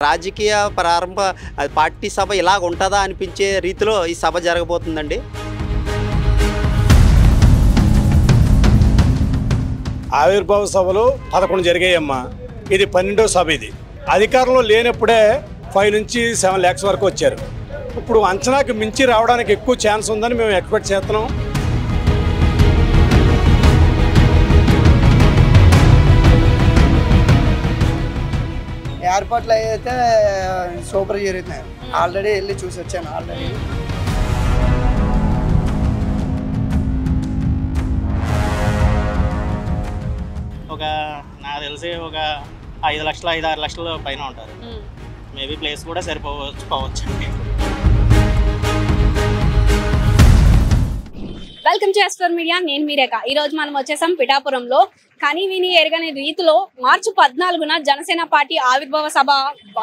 రాజకీయ ప్రారంభ పార్టీ సభ ఇలాగ ఉంటుందా అనిపించే రీతిలో ఈ సభ జరగబోతుందండి. ఆవిర్భావ సభలు 11 జరిగాయమ్మా. ఇది 12వ సభ. ఇది అధికారంలో లేనప్పుడే 5 నుంచి 7 lakhs వరకు వచ్చారు. ఇప్పుడు అంచనాకి మించి రావడానికి ఎక్కువ ఛాన్స్ ఉందని మేము ఎక్స్పెక్ట్ చేస్తున్నాం. ఎయిర్పోర్ట్లో అయితే సూపర్ జరుగుతున్నాయి. ఆల్రెడీ వెళ్ళి చూసి వచ్చాను. ఆల్రెడీ నాకు తెలిసి ఒక 5 లక్షలు 5-6 లక్షల పైన ఉంటారు. మేబీ ప్లేస్ కూడా సరిపోవచ్చు. Welcome to Ester Media. నేను మీ రేఖ. ఈ రోజు మనం వచ్చేసాం పిఠాపురంలో. కానీ విని ఎరగని రీతిలో మార్చి 14న జనసేన పార్టీ ఆవిర్భావ సభ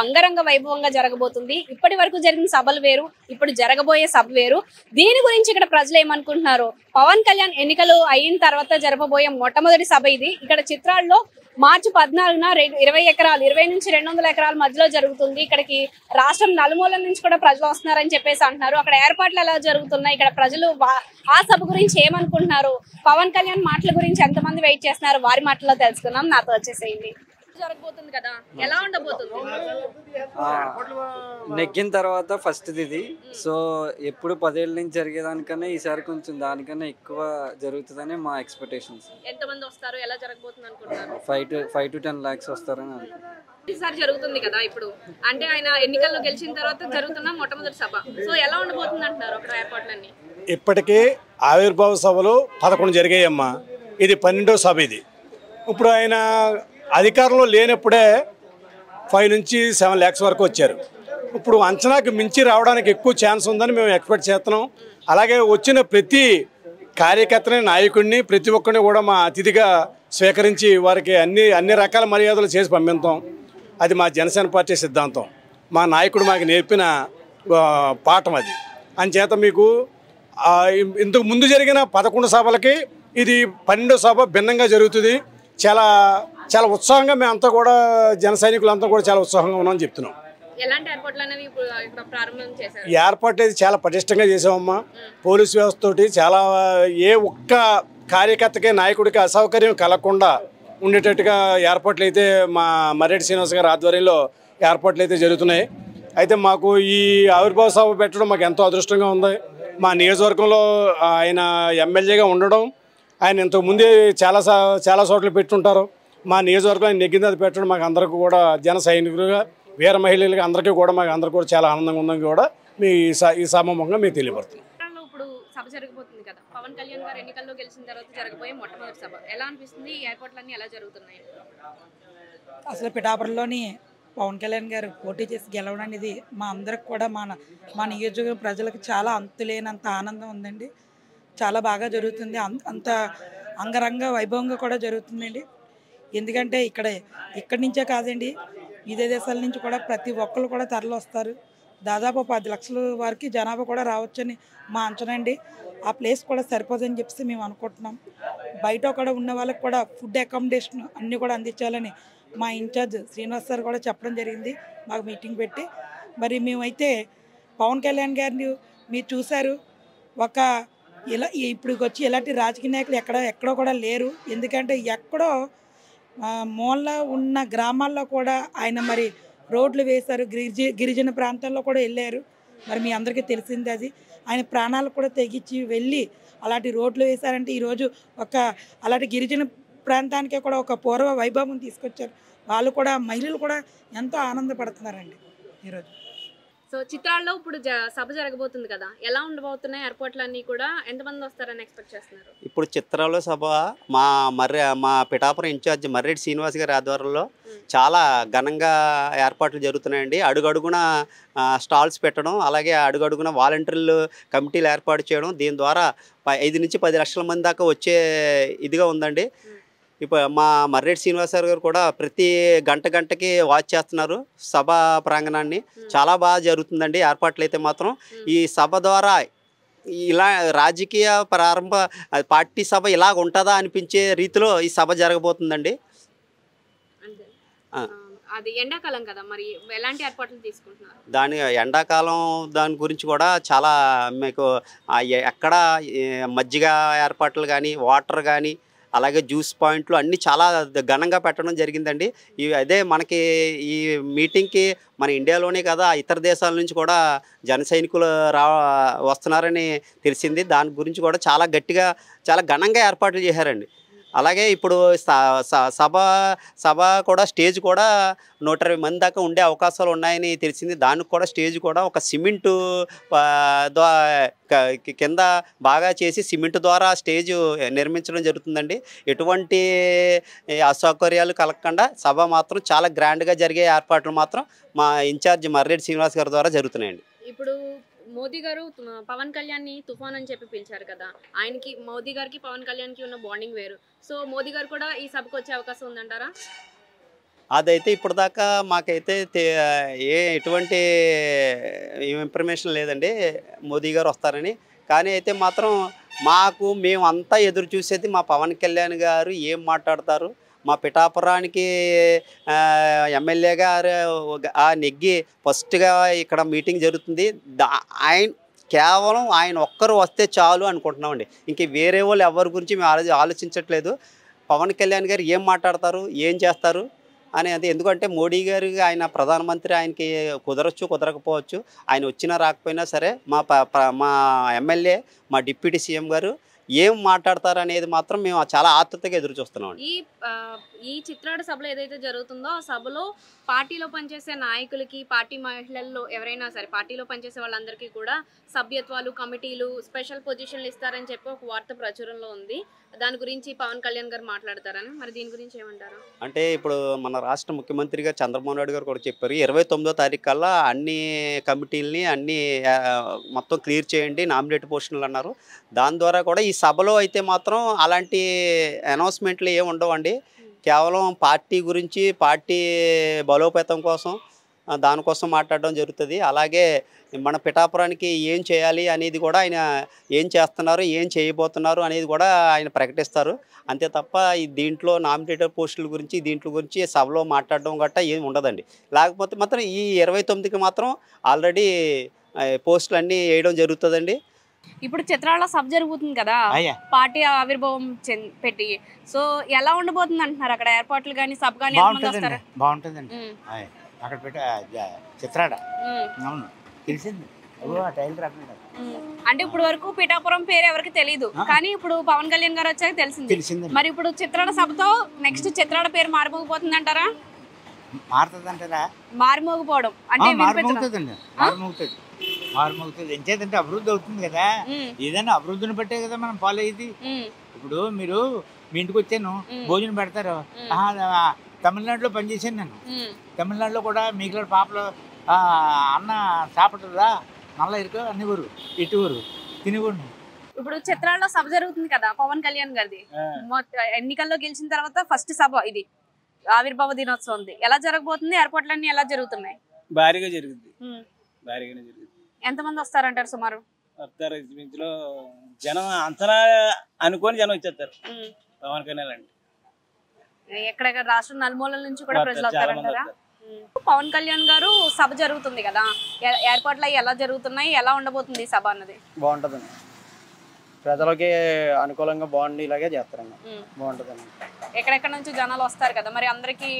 అంగరంగ వైభవంగా జరగబోతుంది. ఇప్పటి వరకు జరిగిన సభలు వేరు, ఇప్పుడు జరగబోయే సభ వేరు. దీని గురించి ఇక్కడ ప్రజలు ఏమనుకుంటున్నారు? పవన్ కళ్యాణ్ ఎన్నికలు అయిన తర్వాత జరగబోయే మొట్టమొదటి సభ ఇది. ఇక్కడ చిత్రాల్లో మార్చి 14న 20 ఎకరాలు 20 నుంచి 200 ఎకరాల మధ్యలో జరుగుతుంది. ఇక్కడికి రాష్ట్రం నలుమూలల నుంచి కూడా ప్రజలు వస్తున్నారని చెప్పేసి అంటున్నారు. అక్కడ ఏర్పాట్లు ఎలా జరుగుతున్నాయి, ఇక్కడ ప్రజలు ఆ సభ గురించి ఏమనుకుంటున్నారు, పవన్ కళ్యాణ్ మాటల గురించి ఎంతమంది వెయిట్ చేస్తున్నారు, వారి మాటల్లో తెలుసుకుందాం. నాతో వచ్చేసేయండి. జరగబోతుంది కదా, ఎలా ఉండబోతుంది? నెగ్గిన తర్వాత ఫస్ట్ ఇది. సో ఎప్పుడు 10 ఏళ్ళ నుంచి జరిగేదానికన్నా ఈసారి కొంచెం దానికన్నా ఎక్కువ జరుగుతుందని మా ఎక్స్పెక్టేషన్స్. ఎంతమంది వస్తారు, ఎలా జరగబోతుంది అనుకుంటున్నారు? 5 to 10 lakhs వస్తారని అనుకుంటున్నాను. ఈసారి జరుగుతుంది కదా, ఇప్పుడు అంటే ఆయన ఎన్నికల్లో గెలిచిన తర్వాత జరుగుతున్న మొట్టమొదటి సభ. సో ఎలా ఉండబోతుంది అంటున్నారు అక్కడ ఏర్పాట్లన్నీ? ఇప్పటికే ఆవిర్భావ సభలు 11 జరిగాయమ్మా. ఇది 12వ సభ. ఇది ఇప్పుడు ఆయన అధికారంలో లేనప్పుడే 5 నుంచి 7 lakhs వరకు వచ్చారు. ఇప్పుడు అంచనాకి మించి రావడానికి ఎక్కువ ఛాన్స్ ఉందని మేము ఎక్స్పెక్ట్ చేస్తున్నాం. అలాగే వచ్చిన ప్రతి కార్యకర్తని, నాయకుడిని, ప్రతి ఒక్కరిని కూడా మా అతిథిగా స్వీకరించి వారికి అన్ని రకాల మర్యాదలు చేసి పంపిస్తాం. అది మా జనసేన పార్టీ సిద్ధాంతం. మా నాయకుడు మాకు నేర్పిన పాఠం అది. అంచేత మీకు ఇంతకు ముందు జరిగిన 11 సభలకి ఇది 12వ సభ భిన్నంగా జరుగుతుంది. చాలా చాలా ఉత్సాహంగా మేమంతా కూడా జన సైనికులంతా కూడా చాలా ఉత్సాహంగా ఉన్నామని చెప్తున్నాం. ఏర్పాటు అయితే చాలా పటిష్టంగా చేసామమ్మా. పోలీసు వ్యవస్థతోటి చాలా ఏ ఒక్క కార్యకర్తకి, నాయకుడికి అసౌకర్యం కలగకుండా ఉండేటట్టుగా ఏర్పాట్లు అయితే మా మర్రెడ్డి శ్రీనివాస్ గారి ఆధ్వర్యంలో ఏర్పాట్లు అయితే జరుగుతున్నాయి. అయితే మాకు ఈ ఆవిర్భావ సభ పెట్టడం మాకు ఎంతో అదృష్టంగా ఉంది. మా నియోజకవర్గంలో ఆయన ఎమ్మెల్యేగా ఉండడం, ఆయన ఇంతకుముందే చాలా చోట్ల పెట్టుంటారు. మా నియోజకవర్గం ఆయన నెగ్గింది అది పెట్టడం మాకు అందరికీ కూడా జన సైనికులుగా, వీర మహిళలుగా అందరికీ కూడా చాలా ఆనందంగా ఉందని కూడా మీ ఈ సభముఖంగా మీకు తెలియపడుతుంది. ఇప్పుడు సభ జరగబోతుంది కదా, పవన్ కళ్యాణ్ గారు ఎన్నికల్లో గెలిచిన తర్వాత జరగబోయే మొట్టమొదటి సభ ఎలా అనిపిస్తుంది? ఈ ఏర్పాట్లన్నీ ఎలా జరుగుతున్నాయి? అసలు పిఠాపురంలోని పవన్ కళ్యాణ్ గారు పోటీ చేసి గెలవడం అనేది మా అందరికి కూడా మా నియోజకవర్గ ప్రజలకు చాలా అంతులేనంత ఆనందం ఉందండి. చాలా బాగా జరుగుతుంది. అంత అంగరంగ వైభవంగా కూడా జరుగుతుందండి. ఎందుకంటే ఇక్కడి నుంచే కాదండి, విదేశ దేశాల నుంచి కూడా ప్రతి ఒక్కరు కూడా తరలి వస్తారు. దాదాపు 10 లక్షల వరకు జనాభా కూడా రావచ్చని మా అంచనా అండి. ఆ ప్లేస్ కూడా సరిపోదని చెప్పి మేము అనుకుంటున్నాం. బయట కూడా ఉన్న వాళ్ళకి కూడా ఫుడ్ అకామిడేషన్ అన్నీ కూడా అందించాలని మా ఇన్ఛార్జ్ శ్రీనివాస్ సార్ కూడా చెప్పడం జరిగింది మాకు మీటింగ్ పెట్టి. మరి మేమైతే పవన్ కళ్యాణ్ గారిని మీరు చూశారు, ఇప్పుడు వచ్చి ఇలాంటి రాజకీయ నాయకులు ఎక్కడో కూడా లేరు. ఎందుకంటే ఎక్కడో మూల ఉన్న గ్రామాల్లో కూడా ఆయన మరి రోడ్లు వేశారు, గిరిజన ప్రాంతాల్లో కూడా వెళ్ళారు. మరి మీ అందరికీ తెలిసింది అది. ఆయన ప్రాణాలు కూడా తెగించి వెళ్ళి అలాంటి రోడ్లు వేశారంటే ఈరోజు అలాంటి గిరిజన ప్రాంతానికే కూడా ఒక పూర్వ వైభవం తీసుకొచ్చారు. వాళ్ళు కూడా, మహిళలు కూడా ఎంతో ఆనందపడుతున్నారండి ఈరోజు. సో చిత్రాల్లో ఇప్పుడు సభ జరగబోతుంది కదా, ఎలా ఉండబోతున్నాయి ఏర్పాట్లన్నీ కూడా, ఎంతమంది వస్తారని ఎక్స్పెక్ట్ చేస్తున్నారు? ఇప్పుడు చిత్రాల్లో సభ మా పిఠాపురం ఇన్ఛార్జ్ మర్రెడ్డి శ్రీనివాస్ గారి ఆధ్వర్యంలో చాలా ఘనంగా ఏర్పాట్లు జరుగుతున్నాయండి. అడుగడుగున స్టాల్స్ పెట్టడం, అలాగే అడుగడుగున వాలంటీర్లు కమిటీలు ఏర్పాటు చేయడం, దీని ద్వారా 5 నుంచి 10 లక్షల మంది దాకా వచ్చే ఇదిగా ఉందండి. ఇప్పుడు మా మర్రెడ్డి శ్రీనివాస్ గారు కూడా ప్రతి గంటకి వాచ్ చేస్తున్నారు సభ ప్రాంగణాన్ని. చాలా బాగా జరుగుతుందండి ఏర్పాట్లు అయితే మాత్రం. ఈ సభ ద్వారా ఇలా రాజకీయ ప్రారంభ పార్టీ సభ ఇలాగ ఉంటుందా అనిపించే రీతిలో ఈ సభ జరగబోతుందండి. అది ఎండాకాలం కదా, మరి ఎలాంటి ఏర్పాట్లు తీసుకుంటున్నారు? దాని ఎండాకాలం దాని గురించి కూడా చాలా మీకు ఎక్కడ మజ్జిగ ఏర్పాట్లు కానీ, వాటర్ కానీ, అలాగే జ్యూస్ పాయింట్లు అన్నీ చాలా ఘనంగా పెట్టడం జరిగిందండి. అదే మనకి ఈ మీటింగ్కి మన ఇండియాలోనే కదా ఇతర దేశాల నుంచి కూడా జన సైనికులు వస్తున్నారని తెలిసింది. దాని గురించి కూడా చాలా గట్టిగా చాలా ఘనంగా ఏర్పాట్లు చేశారండి. అలాగే ఇప్పుడు సభ కూడా స్టేజ్ కూడా 120 మంది దాకా ఉండే అవకాశాలు ఉన్నాయని తెలిసింది. దానికి కూడా స్టేజ్ కూడా ఒక సిమెంటు కింద బాగా చేసి సిమెంట్ ద్వారా స్టేజ్ నిర్మించడం జరుగుతుందండి. ఎటువంటి అసౌకర్యాలు కలగకుండా సభ మాత్రం చాలా గ్రాండ్గా జరిగే ఏర్పాట్లు మాత్రం మా ఇన్ఛార్జ్ మర్రెడ్డి శ్రీనివాస్ గారి ద్వారా జరుగుతున్నాయండి. ఇప్పుడు మోదీ గారు పవన్ కళ్యాణ్ని తుఫాన్ అని చెప్పి పిలిచారు కదా, ఆయనకి మోదీ గారికి పవన్ కళ్యాణ్కి ఉన్న బాండింగ్ వేరు. సో మోదీ గారు కూడా ఈ సభకు వచ్చే అవకాశం ఉందంటారా? అదైతే ఇప్పుడు దాకా మాకైతే ఎటువంటి ఇన్ఫర్మేషన్ లేదండి మోదీ గారు వస్తారని. కానీ అయితే మాత్రం మేమంతా ఎదురు చూసేది మా పవన్ కళ్యాణ్ గారు ఏం మాట్లాడతారు. మా పిఠాపురానికి ఎమ్మెల్యే గారు నెగ్గి ఫస్ట్గా ఇక్కడ మీటింగ్ జరుగుతుంది. కేవలం ఆయన ఒక్కరు వస్తే చాలు అనుకుంటున్నామండి. ఇంక వేరే వాళ్ళు ఎవరి గురించి మేము ఆలోచించట్లేదు. పవన్ కళ్యాణ్ గారు ఏం మాట్లాడతారు, ఏం చేస్తారు అనేది. ఎందుకంటే మోడీ గారు ఆయన ప్రధానమంత్రి, ఆయనకి కుదరచ్చు కుదరకపోవచ్చు. ఆయన వచ్చినా రాకపోయినా సరే మా ఎమ్మెల్యే, మా డిప్యూటీ సీఎం గారు ఏం మాట్లాడతారు అనేది మాత్రం మేము చాలా ఆతృతగా ఎదురు చూస్తున్నాం. ఈ చిత్రాడ సభలో ఏదైతే జరుగుతుందో ఆ సభలో పార్టీలో పనిచేసే నాయకులకి, పార్టీ మహిళల్లో ఎవరైనా సరే పార్టీలో పనిచేసే వాళ్ళందరికీ కూడా సభ్యత్వాలు, కమిటీలు, స్పెషల్ పొజిషన్లు ఇస్తారని చెప్పి ఒక వార్త ప్రచురంలో ఉంది. దాని గురించి పవన్ కళ్యాణ్ గారు మాట్లాడతారని, మరి దీని గురించి ఏమంటారు? అంటే ఇప్పుడు మన రాష్ట్ర ముఖ్యమంత్రిగా చంద్రబాబు నాయుడు గారు కూడా చెప్పారు, 29వ తారీఖు కల్లా అన్ని కమిటీలని అన్ని మొత్తం క్లియర్ చేయండి, నామినేట్ పోస్టులు అన్నారు. దాని ద్వారా కూడా ఈ సభలో అయితే మాత్రం అలాంటి అనౌన్స్మెంట్లు ఏమి ఉండవండి. కేవలం పార్టీ గురించి, పార్టీ బలోపేతం కోసం, దానికోసం మాట్లాడడం జరుగుతుంది. అలాగే మన పిఠాపురానికి ఏం చేయాలి అనేది కూడా ఆయన ఏం చేస్తున్నారు, ఏం చేయబోతున్నారు అనేది కూడా ఆయన ప్రకటిస్తారు. అంతే తప్ప దీంట్లో నామినేటెడ్ పోస్టుల గురించి దీంట్లో గురించి సభలో మాట్లాడడం గట్టా ఏమి ఉండదండి. లేకపోతే మాత్రం ఈ 29కి మాత్రం ఆల్రెడీ పోస్టులు అన్నీ వేయడం జరుగుతుందండి. ఇప్పుడు చిత్రాల సభ జరుగుతుంది కదా, పార్టీ ఆవిర్భావం పెట్టి, సో ఎలా ఉండబోతుంది అంటున్నారు అక్కడ ఏర్పాట్లు కానీ, సభ కానీ? బాగుంటుందండి అక్కడ చిత్రాడ. అవును, తెలిసింది. అంటే ఇప్పుడు వరకు పిఠాపురం పేరు ఎవరికి తెలియదు, కానీ ఇప్పుడు పవన్ కళ్యాణ్ గారు వచ్చాక తెలిసింది. మరి ఇప్పుడు చిత్రాడ సభతో నెక్స్ట్ చిత్రాడ పేరు మారిపోతుంది అంటారా? మారిమోగిపోవడం అంటే మారుమోగుతుంది. ఎంచేతంటే అభివృద్ధి అవుతుంది కదా, ఏదైనా అభివృద్ధిని బట్టే కదా మనం ఫాలో అయ్యేది. ఇప్పుడు మీరు మీ ఇంటికి వచ్చాను, భోజనం పెడతారు. తమిళనాడులో పనిచేశాను నేను. తమిళనాడులో కూడా మీకు పాపలో అన్న సాపడుతుందా, నల్ల ఇరుకు అన్నివారు ఇటువారు తినేవారు. ఇప్పుడు చిత్రాల్లో సభ జరుగుతుంది కదా పవన్ కళ్యాణ్ గారిది, ఎన్నికల్లో గెలిచిన తర్వాత ఫస్ట్ సభ ఇది, ఆవిర్భావ దినోత్సవం ఎలా జరగబోతుంది? ఏర్పాట్లన్నీ ఎలా జరుగుతున్నాయి? భారీగా జరుగుతుంది. ఎంతమంది వస్తారంటారు సుమారు? వస్తారు, ఇందులో జనం అంతనా అనుకొని జనం వచ్చేస్తారు పవన్ కళ్యాణ్ అంటే. ఎక్కడెక్కడ రాష్ట్రం నలుమూలల నుంచి కూడా ప్రజలు వస్తారంటారా? పవన్ కళ్యాణ్ గారు సభ జరుగుతుంది కదా, ఏర్పాట్లు ఎలా జరుగుతున్నాయి, ఎలా ఉండబోతుంది సభ అన్నది? బాగుంటుందండి, ప్రజలకి అనుకూలంగా బాగుండేలాగే చేస్తారండి. బాగుంటుందండి. ఎక్కడెక్కడ నుంచి జనాలు వస్తారు కదా, మరి అందరికి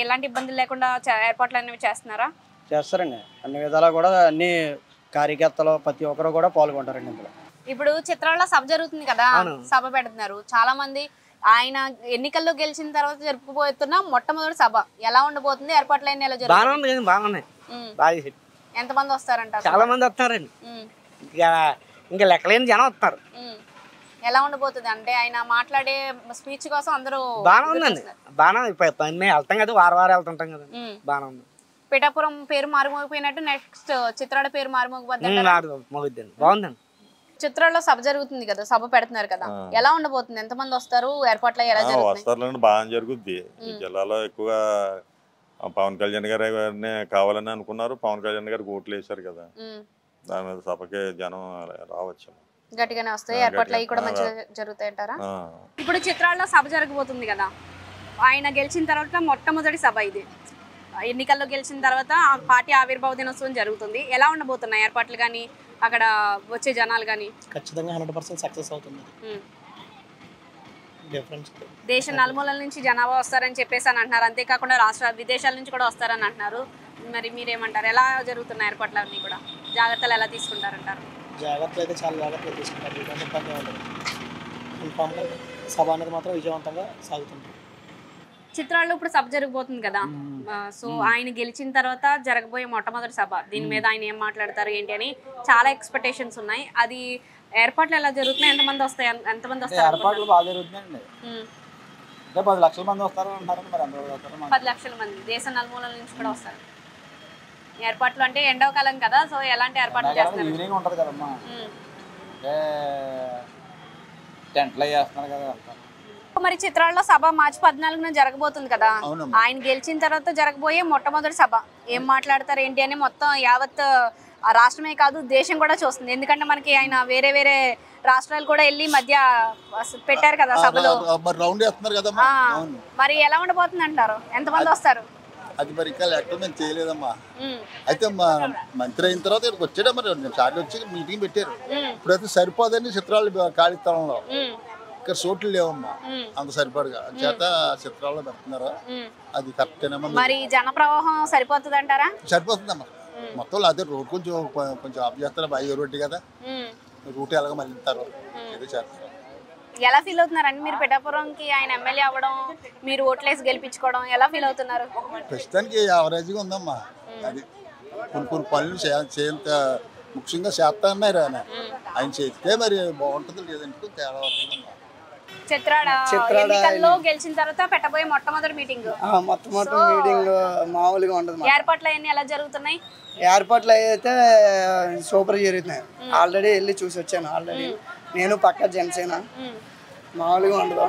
ఎలాంటి ఇబ్బందులు లేకుండా ఏర్పాట్లు అనేవి చేస్తున్నారా? చేస్తారండి, అన్ని విధాలా కూడా అన్ని కార్యకర్తలు ప్రతి ఒక్కరు కూడా పాల్గొంటారండి ఇందులో. ఇప్పుడు చిత్రాల్లో సభ జరుగుతుంది కదా, సభ పెడుతున్నారు చాలా మంది. ఆయన ఎన్నికల్లో గెలిచిన తర్వాత జరుపుకోబోతున్న మొట్టమొదటి సభ ఎలా ఉండబోతుంది? ఏర్పాట్లు అయిన ఎలా జరుగుతుంది? ఎంతమంది వస్తారంటారు? చాలా మంది వస్తారండి, ఇంకా లెక్కలేని జనం వస్తారు. ఎలా ఉండబోతుంది అంటే ఆయన మాట్లాడే స్పీచ్ కోసం అందరూ బాగా ఉందండి. బాగా వెళ్తాం కదా, వారం వెళ్తుంటాం కదా, బాగా ఉంది. పిఠాపురం పేరు మారుమోగిపోయినట్టు నెక్స్ట్ చిత్రాల పేరు మారుమోగిపోద్ది. బాగుందండి. చిత్రాల్లో సభ జరుగుతుంది కదా, సభ పెడుతున్నారు కదా, ఎలా ఉండబోతుంది? ఎంతమంది వస్తారు? ఏర్పాట్లు ఎలా జరుగుతాయి? బాగా జరుగుద్ది. ఈ జిల్లాలో ఎక్కువగా పవన్ కళ్యాణ్ గారిని కావాలని అనుకున్నారు, పవన్ కళ్యాణ్ గారికి ఓట్లు వేశారు కదా, దాని మీద సభకి జనం రావచ్చు, గట్టిగానే వస్తాయి. ఏర్పాట్లు అవి కూడా మంచిగా జరుగుతాయి అంటారా? ఇప్పుడు చిత్రాల్లో సభ జరగబోతుంది కదా, ఆయన గెలిచిన తర్వాత మొట్టమొదటి సభ ఇది, ఎన్నికల్లో గెలిచిన తర్వాత ఆ పార్టీ ఆవిర్భావ దినోత్సవం జరుగుతుంది. ఎలా ఉండబోతున్నాయి ఏర్పాట్లు కానీ అక్కడ వచ్చే జనాలు కానీ? ఖచ్చితంగా 100% సక్సెస్ అవుతుంది. దేశం నలుమూలల నుంచి జనాభా వస్తారని చెప్పేసి అని అంటున్నారు. అంతేకాకుండా విదేశాల నుంచి కూడా వస్తారని అంటున్నారు. మరి మీరేమంటారు? ఎలా జరుగుతున్న ఏర్పాట్లు అన్నీ కూడా జాగ్రత్తలు ఎలా తీసుకుంటారంటారు? జాగ్రత్తలు అయితే చాలా జాగ్రత్తలు తీసుకుంటారు. ఇబ్బంది ఉండదు. కన్ఫామ్గా సభ అనేది మాత్రం విజయవంతంగా సాగుతుంది. చిత్రాల్లో ఇప్పుడు సభ జరగబోతుంది కదా, సో ఆయన గెలిచిన తర్వాత జరగబోయే మొట్టమొదటి సభ, దీని మీద ఆయన ఏం మాట్లాడతారు ఏంటి అని చాలా ఎక్స్పెక్టేషన్స్ ఉన్నాయి. అది ఏర్పాట్లు ఎలా జరుగుతున్నాయి? ఎంతమంది వస్తారు? ఏర్పాట్లు బాగా జరుగుతున్నాయండి. 10 లక్షల మంది వస్తారు అంటారు. మరి ఎంత వస్తారు? 10 లక్షల మంది దేశం నలుమూలల నుంచి కూడా వస్తారు. ఏర్పాట్లు అంటే ఎండాకాలం కదా, సో ఎలాంటి ఏర్పాట్లు చేస్తారు? ఈవినింగ్ ఉంటది కదమ్మా, టెంట్లు వేస్తున్నారు కదా. మరి చిత్రాల్లో సభ మార్చి 14న జరగబోతుంది కదా, ఆయన గెలిచిన తర్వాత జరగబోయే మొట్టమొదటి సభ ఏం మాట్లాడతారు ఏంటి అని మొత్తం యావత్ రాష్ట్రమే కాదు దేశం కూడా చూస్తుంది. ఎందుకంటే మనకి ఆయన వేరే వేరే రాష్ట్రాలు కూడా వెళ్ళి మధ్య పెట్టారు కదా సభలో. మరి ఎలా ఉండబోతుంది అంటారు? ఎంతమంది వస్తారు? అది మరి ఇంకా లెక్క మేము చేయలేదమ్మా. అయితే మా మంత్రి అయిన తర్వాత ఇక్కడికి వచ్చాడా మరి చాటి వచ్చి మీటింగ్ పెట్టారు. ఇప్పుడైతే సరిపోదండి చిత్రాలు ఖాళీ స్థలంలో. ఇక్కడ చోట్లు లేవమ్మా అంత సరిపడగా, చేత చిత్రాల్లో పెడుతున్నారు. అది కరెక్టేనమ్మా. మరి జన ప్రవాహం సరిపోతుంది అంటారా? సరిపోతుందమ్మా. మొత్తం అదే రోడ్ కొంచెం ఆఫ్ చేస్తారు. బాగా రోడ్డు కదా, రూట్ ఎలాగ మళ్ళీ ఇస్తారు, ఏదో చేస్తారు. ఎలా ఫీల్ అవుతున్నారండి మీరు? పిఠాపురంకి ఆయన ఎమ్మెల్యే అవ్వడం, మీరు ఓట్లేసి గెలిపించుకోవడం ఎలా ఫీల్ అవుతున్నారు? ప్రస్తుతానికి యావరేజ్గా ఉందమ్మా. అది కొన్ని పనులు చేయంత ముఖ్యంగా చేస్తా అన్నారు. ఆయన చేస్తే మరి బాగుంటుంది, లేదంటే తేడా వస్తుందమ్మా. చిత్రాడ ఎన్నికల్లో గెలిచిన తర్వాత పెట్టబోయే మొట్టమొదటి మీటింగ్ మామూలుగా ఉండదు. ఏర్పాట్లు అవన్నీ ఎలా జరుగుతున్నాయి? ఏర్పాట్లు అయితే సూపర్ జరుగుతున్నాయి. ఆల్రెడీ వెళ్ళి చూసి వచ్చాను. ఆల్రెడీ నేను పక్క జనసేన, మామూలుగా ఉండదు.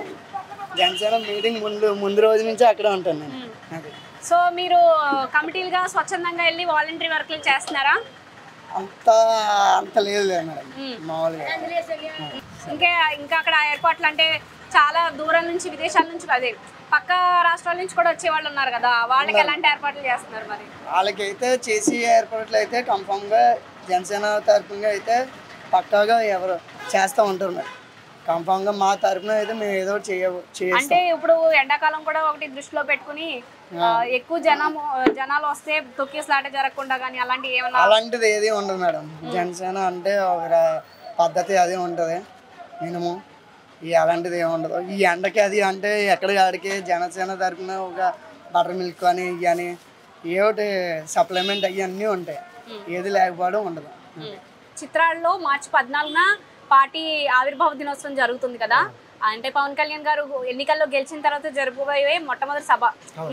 జనసేన మీటింగ్ ముందు రోజు నుంచి అక్కడే ఉంటాను నేను. సో మీరు కమిటీలుగా స్వచ్ఛందంగా వెళ్ళి వాలంటరీ వర్క్లు చేస్తున్నారా? అంత లేదు మేడం, మామూలుగా. ఇంకా అక్కడ ఏర్పాట్లు అంటే చాలా దూరం నుంచి విదేశాల నుంచి అదే పక్క రాష్ట్రాల నుంచి కూడా వచ్చే వాళ్ళు ఉన్నారు కదా, వాళ్ళకి ఎలాంటి ఏర్పాట్లు చేస్తున్నారు? మరి వాళ్ళకైతే చేసి ఏర్పాట్లు అయితే కన్ఫామ్ గా జనసేన తరఫున అయితే పక్కాగా ఎవరు చేస్తూ ఉంటారు. మరి కన్ఫామ్ గా మా తరఫున అయితే మేము ఏదో అంటే ఇప్పుడు ఎండాకాలం కూడా ఒకటి దృష్టిలో పెట్టుకుని ఎక్కువ జనాలు వస్తే తొక్కిసలాట జరగకుండా కానీ అలాంటిది ఏది ఉండదు మేడం. జనసేన అంటే ఒక పద్ధతి అది ఉంటుంది మినిమం. అలాంటిది ఏమి ఉండదు. ఈ ఎండకి అది అంటే ఎక్కడికి ఆడికి జనసేన తరఫున ఒక బటర్ మిల్క్ అని ఇవని ఏమిటి సప్లిమెంట్ అవన్నీ ఉంటాయి. ఏది లేకపోవడం ఉండదు. చిత్రాల్లో మార్చి 14న పార్టీ ఆవిర్భావ దినోత్సవం జరుగుతుంది కదా, అంటే పవన్ కళ్యాణ్ గారు ఎన్నికల్లో గెలిచిన తర్వాత జరగబోయే మొట్టమొదటి సభ.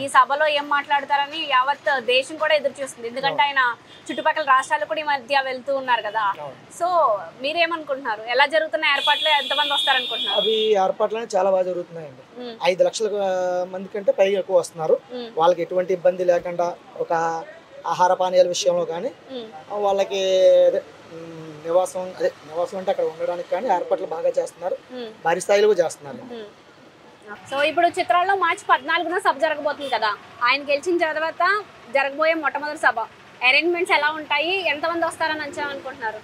ఈ సభలో ఏం మాట్లాడతారని యావత్ దేశం కూడా ఎదురు చూస్తుంది. ఎందుకంటే ఆయన చుట్టుపక్కల రాష్ట్రాలు కూడా ఈ మధ్య వెళ్తూ ఉన్నారు కదా. సో మీరేమనుకుంటున్నారు? ఎలా జరుగుతున్న ఏర్పాట్లు, ఎంతమంది వస్తారనుకుంటున్నారు? అవి ఏర్పాట్లు చాలా బాగా జరుగుతున్నాయండి. 5 లక్షల మంది కంటే పైగా ఎక్కువ వస్తున్నారు. వాళ్ళకి ఎటువంటి ఇబ్బంది లేకుండా ఒక ఆహార పానీయాల విషయంలో కానీ వాళ్ళకి నివాసం అంటే అక్కడ ఉండడానికి కానీ ఏర్పాట్లు బాగా చేస్తున్నారు. భారీ స్థాయిలో చేస్తున్నారు. సో ఇప్పుడు చిత్రాల్లో మార్చి 14న సభ జరగబోతుంది కదా, ఆయన గెలిచిన తర్వాత జరగబోయే మొట్టమొదటి సభ అరేంజ్మెంట్స్ ఎలా ఉంటాయి? ఎంతమంది వస్తారని అంచనా అనుకుంటున్నారు?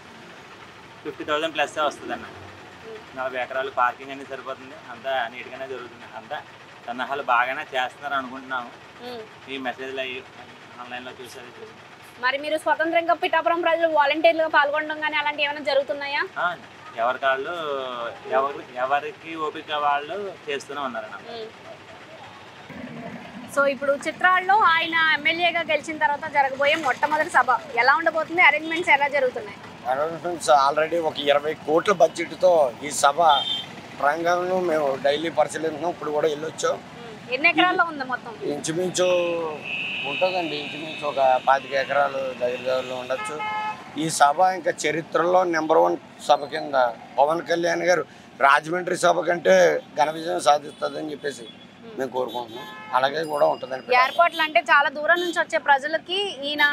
50,000 ప్లస్ వస్తుంది అన్న. 40 ఎకరాలు పార్కింగ్ అనేది సరిపోతుంది. అంతా నీట్గానే జరుగుతుంది. అంతా సన్నాహాలు బాగానే చేస్తున్నారు అనుకుంటున్నాము. ఈ మెసేజ్లు అయ్యి ఆన్లైన్లో చూసేది. మరి మీరు స్వతంత్రంగా పిఠాపురం ప్రజలు వాలంటీర్లుగా పాల్గొనడం కానీ అలాంటివి ఏమైనా జరుగుతున్నాయా? ఎవరికి ఓపిక వాళ్ళు చేస్తూనే ఉన్నారు. సో ఇప్పుడు చిత్రాల్లో ఆయన ఎమ్మెల్యేగా గెలిచిన తర్వాత జరగబోయే మొట్టమొదటి సభ ఎలా ఉండబోతుంది? అరేంజ్మెంట్స్ ఎలా జరుగుతున్నాయి? అరేంజ్మెంట్స్ ఆల్రెడీ ఒక 20 కోట్ల బడ్జెట్తో ఈ సభ ప్రాంగణంలో మేము డైలీ పరిశీలిస్తున్నాం. ఇప్పుడు కూడా వెళ్ళొచ్చాం. ఎన్ని ఎకరాల్లో ఉంది మొత్తం? ఇంచుమించు ఉంటుందండి. ఇంచుమించు ఒక 25 ఎకరాలు దగ్గరలో ఉండొచ్చు. ఈ సభ ఇంకా చరిత్రలో నెంబర్ 1 సభ కింద పవన్ కళ్యాణ్ గారు రాజమండ్రి సభ కంటే ఘన విజయం సాధిస్తుందని చెప్పేసి మేము కోరుకుంటున్నాం. అలాగే కూడా ఉంటుందండి. ఏర్పాట్లు అంటే చాలా దూరం నుంచి వచ్చే ప్రజలకి ఈయన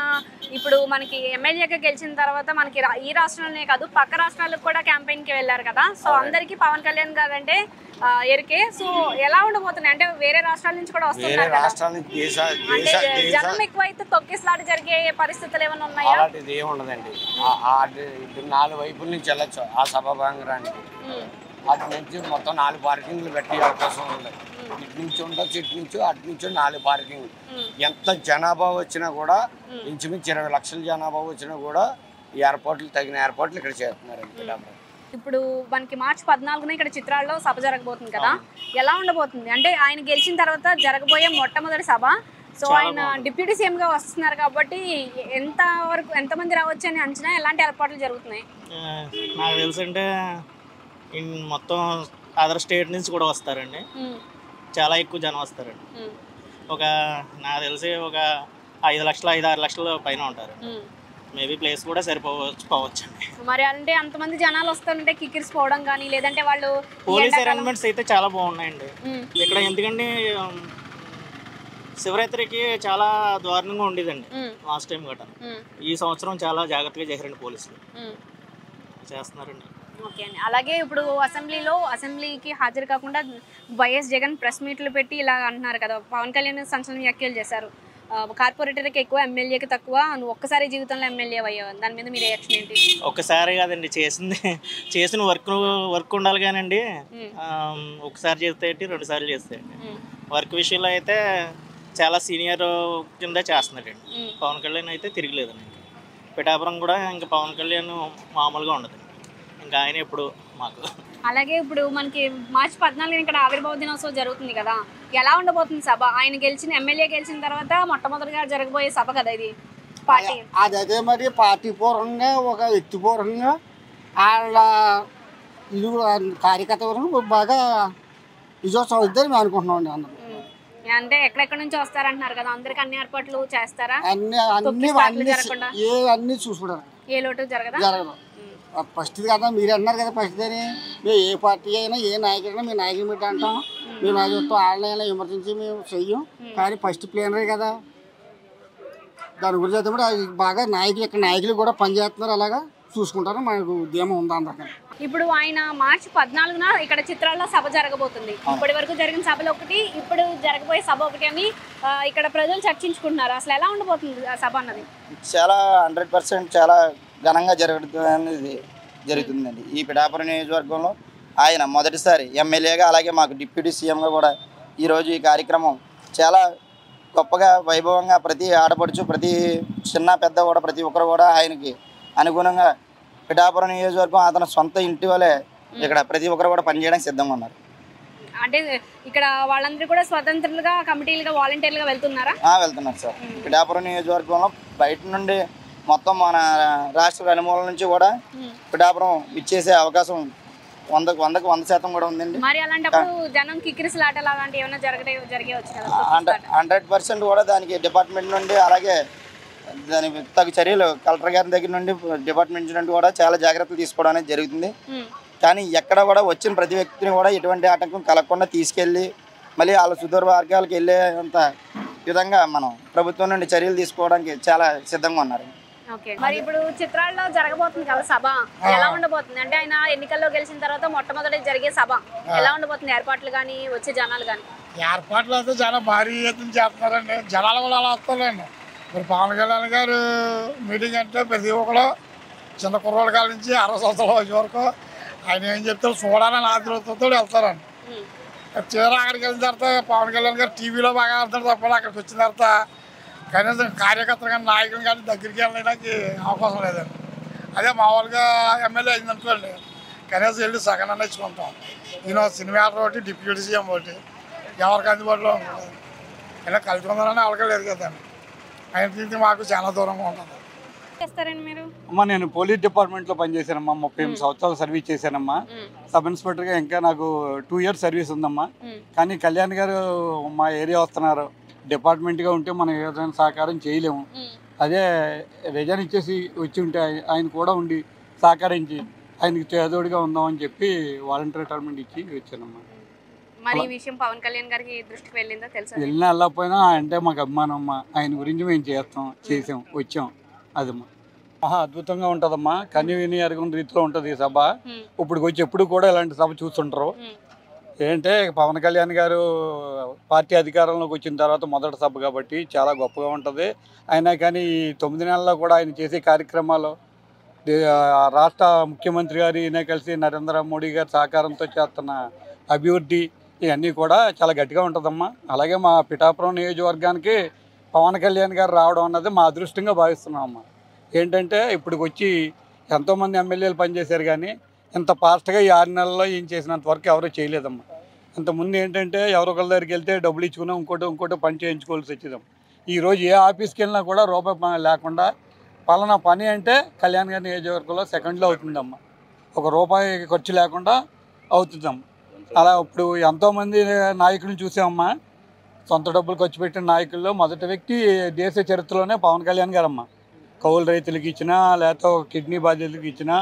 ఇప్పుడు మనకి ఎమ్మెల్యేగా గెలిచిన తర్వాత మనకి ఈ రాష్ట్రంలోనే కాదు పక్క రాష్ట్రాలకు కూడా క్యాంపెయిన్ కి వెళ్ళారు కదా. సో అందరికి పవన్ కళ్యాణ్ గారు అంటే ఎరికే. సో ఎలా ఉండబోతున్నాయి అంటే వేరే రాష్ట్రాల నుంచి కూడా వస్తున్నారు అంటే జనం ఎక్కువైతే తొక్కిసలాట జరిగే పరిస్థితులు ఏమైనా ఉన్నాయా? అలాంటిది ఏమి ఉండదండి. 4 వైపుల నుంచి వెళ్ళొచ్చు ఆ సభా ప్రాంగణానికి. అటు నుంచి మొత్తం 4 పార్కింగ్లు పెట్టే అవకాశం ఉంది. ఇటు నుంచి ఉండొచ్చు, ఇటు నుంచి అటు నుంచి 4 పార్కింగ్లు. ఎంత జనాభా వచ్చినా కూడా ఇంచుమించు 20 లక్షల జనాభా వచ్చినా కూడా ఈ ఏర్పాట్లు తగిన ఏర్పాట్లు ఇక్కడ చేస్తున్నారు. ఇప్పుడు మనకి మార్చి 14న ఇక్కడ చిత్రాల్లో సభ జరగబోతుంది కదా. ఎలా ఉండబోతుంది అంటే ఆయన గెలిచిన తర్వాత జరగబోయే మొట్టమొదటి సభ. సో ఆయన డిప్యూటీ సీఎం గా వస్తున్నారు కాబట్టి ఎంతమంది రావచ్చు అని అంచనా, ఎలాంటి ఏర్పాట్లు జరుగుతున్నాయి? నాకు తెలిసి అంటే మొత్తం అదర్ స్టేట్ నుంచి కూడా వస్తారండి. చాలా ఎక్కువ జనం వస్తారండి. నాకు తెలిసి ఒక 5 లక్షలు 5-6 లక్షల పైన ఉంటారు. మేబీ ప్లేస్ కూడా సరిపోవచ్చు. మరి అంటే అంతమంది జనాలు వస్తారంటే కిక్కిరిసిపోవడం కానీ లేదంటే వాళ్ళు పోలీస్ అరేంజ్మెంట్స్ అయితే చాలా బాగున్నాయండి ఇక్కడ. ఎందుకంటే శివరాత్రికి చాలా దారుణంగా ఉండేదండి లాస్ట్ టైం గట్రా. ఈ సంవత్సరం చాలా జాగ్రత్తగా చేశారండి పోలీసులు, చేస్తున్నారండి. ఓకే అండి. అలాగే ఇప్పుడు అసెంబ్లీకి హాజరు కాకుండా వైఎస్ జగన్ ప్రెస్ మీట్లు పెట్టి ఇలా అంటున్నారు కదా. పవన్ కళ్యాణ్ సంచలన వ్యాఖ్యలు చేశారు. కార్పొరేటర్కి ఎక్కువ, ఎమ్మెల్యేకి తక్కువ, నువ్వు ఒక్కసారి జీవితంలో ఎమ్మెల్యే అయ్యావు. దాని మీద మీ రియాక్షన్ ఏంటి? ఒక్కసారి కాదండి, చేసిన వర్క్ ఉండాలి కానండి. ఒకసారి చేస్తే ఏంటి, 2 సార్లు చేస్తే వర్క్ విషయంలో అయితే చాలా సీనియర్ కింద చేస్తున్నాడండి. పవన్ కళ్యాణ్ అయితే తిరగలేదండి. పిఠాపురం కూడా ఇంకా పవన్ కళ్యాణ్ మామూలుగా ఉండదండి. ఇంకా ఆయన ఎప్పుడు మాకు. అలాగే ఇప్పుడు మనకి మార్చి 14న ఇక్కడ ఆవిర్భావ దినోత్సవం జరుగుతుంది కదా. ఎలా ఉండబోతుంది సభ? ఆయన ఎమ్మెల్యే గెలిచిన తర్వాత మొట్టమొదటిగా జరగబోయే సభ కదా ఇది. పార్టీ అదే మరి పార్టీ పూర్వంగా ఒక వ్యక్తి పూర్వంగా వాళ్ళ ఇది కార్యకర్త బాగా విజయోత్సవం ఇద్దరు మేము అనుకుంటున్నాం అండి. అందరూ అంటే ఎక్కడెక్కడ నుంచి వస్తారంటున్నారు కదా, అందరికి అన్ని ఏర్పాట్లు చేస్తారా? అన్ని చూసుకుంటారు, ఏ లోటు జరగదు. ఫస్ట్ కదా మీరు అన్నారు కదా, ఫస్ట్ అని మేము ఏ పార్టీ అయినా ఏ నాయకుడైనా మీ నాయకుని పెట్టి అంటాం. మేము నాయకులతో వాళ్ళైనా విమర్శించి మేము చెయ్యం. కానీ ఫస్ట్ ప్లేనరే కదా, దాని గురించి అయితే కూడా బాగా నాయకులు ఇక్కడ నాయకులు కూడా పనిచేస్తున్నారు. అలాగా చూసుకుంటారు, మనకు ఉద్యమం ఉంది అందరికీ. ఇప్పుడు ఆయన మార్చి 14న ఇక్కడ చిత్రాల్లో సభ జరగబోతుంది. ఇప్పటి వరకు జరిగిన సభలు ఒకటి, ఇప్పుడు జరగబోయే సభ ఒకటి అని ఇక్కడ ప్రజలు చర్చించుకుంటున్నారు. అసలు ఎలా ఉండబోతుంది ఆ సభ అన్నది? చాలా 100% చాలా ఘనంగా జరుగుతుందండి. ఈ పిఠాపురం నియోజకవర్గంలో ఆయన మొదటిసారి ఎమ్మెల్యేగా, అలాగే మాకు డిప్యూటీ సీఎంగా కూడా ఈరోజు ఈ కార్యక్రమం చాలా గొప్పగా వైభవంగా ప్రతి ఆడపడుచు, ప్రతి చిన్న పెద్ద కూడా ప్రతి ఒక్కరు కూడా ఆయనకి అనుగుణంగా పిఠాపురం నియోజకవర్గం అతను సొంత ఇంటి వలె ఇక్కడ ప్రతి ఒక్కరు కూడా పనిచేయడానికి సిద్ధంగా ఉన్నారు. అంటే ఇక్కడ వాళ్ళందరూ కూడా స్వతంత్రులుగా, కమిటీలుగా, వాలంటీర్లుగా వెళ్తున్నారా? వెళ్తున్నారు సార్. పిఠాపురం నియోజకవర్గంలో బయట నుండి మొత్తం మన రాష్ట్ర నలుమూలల నుంచి కూడా పిఠాపురం ఇచ్చేసే అవకాశం 100% కూడా ఉందండి. మరి అలాంటప్పుడు జనం కిక్కిరిసలాటలు అలాంటి ఏమైనా జరిగేవచ్చు కదా? 100% కూడా దానికి డిపార్ట్మెంట్ నుండి, అలాగే దానికి తగు చర్యలు కలెక్టర్ గారి దగ్గర నుండి, డిపార్ట్మెంట్ నుండి కూడా చాలా జాగ్రత్తలు తీసుకోవడం అనేది జరుగుతుంది. కానీ ఎక్కడ కూడా వచ్చిన ప్రతి వ్యక్తిని కూడా ఎటువంటి ఆటంకం కలగకుండా తీసుకెళ్ళి మళ్ళీ వాళ్ళ సుదూర మార్గాలకు వెళ్ళేంత విధంగా మనం ప్రభుత్వం నుండి చర్యలు తీసుకోవడానికి చాలా సిద్ధంగా ఉన్నారు. మరి ఇప్పుడు చిత్రాల్లో జరగబోతుంది కదా సభ, ఎలా ఉండబోతుంది? అంటే ఆయన ఎన్నికల్లో గెలిచిన తర్వాత మొట్టమొదటి జరిగే సభ ఎలా ఉండబోతుంది? ఏర్పాట్లు కానీ వచ్చే జనాలు కానీ? ఏర్పాట్లు అయితే చాలా భారీ ఎత్తున చేస్తున్నారండి. జనాలు కూడా అలా వస్తారండి. మరి పవన్ కళ్యాణ్ గారు మీటింగ్ అంటే ప్రతి ఒక్కరు చిన్న కుర్రోళ్ళ కాల నుంచి 60 సంవత్సరాల వయసు వరకు ఆయన ఏం చెప్తారు చూడాలని ఆతృతతో వెళ్తారండి. చివరి అక్కడికి వెళ్ళిన తర్వాత పవన్ కళ్యాణ్ గారు టీవీలో బాగా ఆడతారు తప్ప అక్కడికి వచ్చిన తర్వాత కనీసం కార్యకర్తలు కానీ నాయకులు కానీ దగ్గరికి వెళ్ళడానికి అవకాశం లేదండి. అదే మామూలుగా ఎమ్మెల్యే అయిందనుకోండి, కనీసం వెళ్ళి సగనాన్ని ఇచ్చుకుంటాం. ఈయన సినిమా ఒకటి, డిప్యూటీ సీఎం ఒకటి, ఎవరికి అందుబాటులో ఉంటుంది. ఇలా కలిసి ఉండాలని అవకాశం లేదు కదండి. ఆయన తిరిగి మాకు చాలా దూరంగా ఉంటుంది. అమ్మా నేను పోలీస్ డిపార్ట్మెంట్లో పనిచేశానమ్మా. 38 సంవత్సరాలు సర్వీస్ చేశానమ్మా. సబ్ ఇన్స్పెక్టర్గా ఇంకా నాకు 2 ఇయర్స్ సర్వీస్ ఉందమ్మా. కానీ కళ్యాణ్ గారు మా ఏరియా వస్తున్నారు. డిపార్ట్మెంట్గా ఉంటే మనం ఏదైనా సహకారం చేయలేము. అదే రిజైన్ ఇచ్చేసి వచ్చి ఉంటే ఆయన కూడా ఉండి సహకరించి ఆయనకి చేదోడిగా ఉందామని చెప్పి వాలంటీర్ రిటైర్మెంట్ ఇచ్చి వచ్చానమ్మా. మరి ఈ విషయం పవన్ కళ్యాణ్ గారికి దృష్టికి వెళ్ళిందా తెలుసా? వెళ్ళినా వెళ్ళకపోయినా అంటే మాకు అభిమానం అమ్మా. ఆయన గురించి మేము చేసాం వచ్చాం. అదమ్మా మహా అద్భుతంగా ఉంటుందమ్మా. కని విని ఎరగని రీతిలో ఉంటుంది ఈ సభ. ఇప్పుడు వచ్చి ఎప్పుడు కూడా ఇలాంటి సభ చూస్తుంటారు. ఏంటంటే పవన్ కళ్యాణ్ గారు పార్టీ అధికారంలోకి వచ్చిన తర్వాత మొదటి సభ కాబట్టి చాలా గొప్పగా ఉంటుంది. అయినా కానీ ఈ 9 నెలల్లో కూడా ఆయన చేసే కార్యక్రమాలు రాష్ట్ర ముఖ్యమంత్రి గారు ఈయన కలిసి నరేంద్ర మోడీ గారి సహకారంతో చేస్తున్న అభివృద్ధి ఇవన్నీ కూడా చాలా గట్టిగా ఉంటుందమ్మా. అలాగే మా పిఠాపురం నియోజకవర్గానికి పవన్ కళ్యాణ్ గారు రావడం అన్నది మా అదృష్టంగా భావిస్తున్నామమ్మా. ఏంటంటే ఇప్పుడు వచ్చి ఎంతోమంది ఎమ్మెల్యేలు పనిచేశారు కానీ ఇంత ఫాస్ట్గా ఈ 6 నెలల్లో ఏం చేసినంత వరకు ఎవరూ చేయలేదమ్మా. ఇంతకుముందు ఏంటంటే ఎవరొకరి దగ్గరికి వెళ్తే డబ్బులు ఇచ్చుకుని ఇంకోటి పని చేయించుకోవాల్సి వచ్చేదమ్మా. ఈరోజు ఏ ఆఫీస్కి వెళ్ళినా కూడా రూపాయి లేకుండా పలానా పని అంటే కళ్యాణ్ గారి నియోజకవర్గంలో సెకండ్లో అవుతుందమ్మా. ₹1 ఖర్చు లేకుండా అవుతుందమ్మా. అలా ఇప్పుడు ఎంతోమంది నాయకులను చూసామమ్మా. సొంత డబ్బులు ఖర్చు పెట్టిన నాయకుల్లో మొదటి వ్యక్తి దేశ చరిత్రలోనే పవన్ కళ్యాణ్ గారమ్మా. కౌలు రైతులకు ఇచ్చినా, లేకపోతే కిడ్నీ బాధితులకు ఇచ్చినా,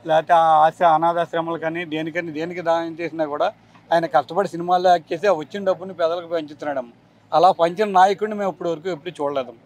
లేకపోతే అనాథాశ్రమాలు కానీ దేనికి దానం చేసినా కూడా ఆయన కష్టపడి సినిమాల్లో యాక్ట్ చేసి వచ్చిన డబ్బుని పేదలకు పంచుతున్నాడమ్మా. అలా పంచిన నాయకుడిని మేము ఇప్పటి వరకు ఎప్పుడు చూడలేదమ్మా.